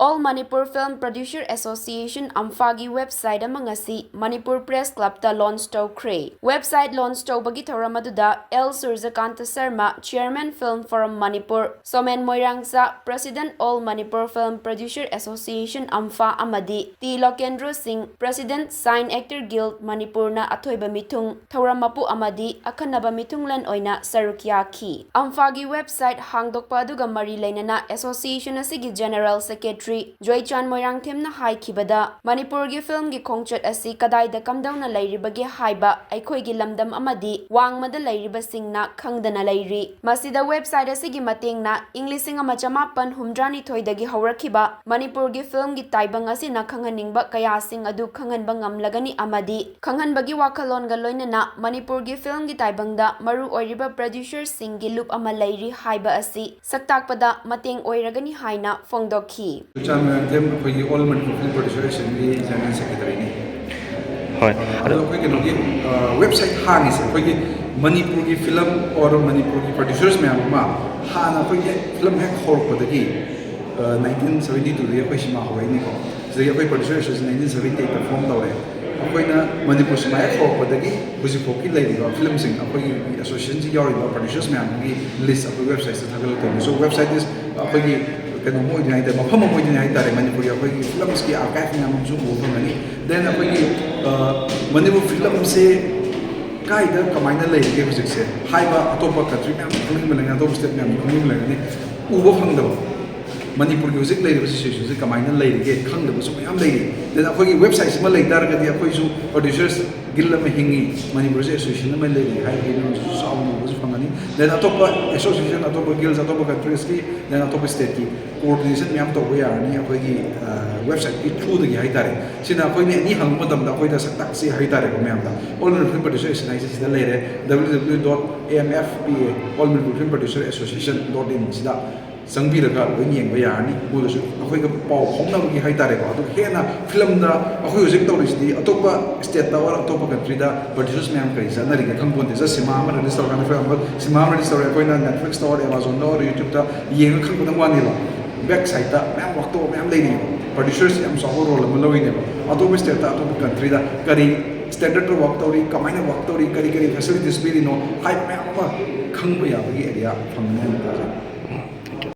All Manipur Film Producer Association Amphagi website among ngasi Manipur Press Club ta launch toukhre. Website launch tawbagi thoramaduda L Surjakanta Sharma, Chairman Film Forum Manipur, Somen Moirangsa, President All Manipur Film Producer Association Ampha Amadi, T Lokendra Singh, President Sign Actor Guild Manipur na athoiba mithung, Thoramapu Amadi, Akhanaba mithunglan oina sarukya ki. Amphagi website hangdokpa aduga mari lainana Association asigi General Secretary Joychan Moirang Themna haikibada Manipur gi film gi khongchat asi kadai da kamdauna lairibagi haiba aikhoigi lamdam amadi wangmada lairiba singna khangdana lairi masida website asigi matengna Englishing amachamapan humdrani thoidagi haurakhiba Manipur gi film gi taibang asina khanghaningba kaya sing adu khanghanba ngamlagani amadi khanghanbagi wakhalon ga loinana Manipur gi film gi taibangda maru oiriba producer sing gi loop ama lairi haiba asi saktakpada mateng oiragani haina fongdokhi All Manipur Film Producer Association General Secretary. Website hangis Manipur film or Manipur producers me hana film hack hall 1972 the Shima Hawaii the producers in 1978 performed Manipur Smile for Podagi, Buzipoki lady or films in association producers list of websites that have so website is kano mo dinay tayo mapama mo dinay tayo Manipur yung films ki archive nga mo zoom over mani then Manipur film se kaida kamay na lay ke music se haiba atopa country me kung mo lang atopa step me kung mo lang ni ubo phangdaba Manipur music lay association se kamay na lay ke khangdaba so mayam lay then akogi website se ma lay dar ka di akoi su producers gilla me hingi Manipur association na lay hai ke no sound mo phangani then atopa association atopa guilds atopa countries ki then atopa state ki coordination myam to we are ni akoi website ki through the hai tare sina akoi ni hang madam da akoi da saktak se hai tare ko myam da all Manipur producer association da lere www.amfpa all Manipur Film Producer Association.in sida sangbiraga loi yengba yarni modasu akoi ga pau phomnabagi hai tare ko adu hena film da akoi hojik tawrisdi atopa state da or atopa country da producers myam kai sa nari ga khangpon de sima ma register kana for example sima ma register ko na Netflix or Amazon or YouTube da yeng khangpon wani lo website da myam wakto myam lei ni producers yam so role ma loi ne atopa state da atopa country da kari standard work tawri kamaina work tawri kari facilities bi no hai myam ma khangba ya bagi area phangna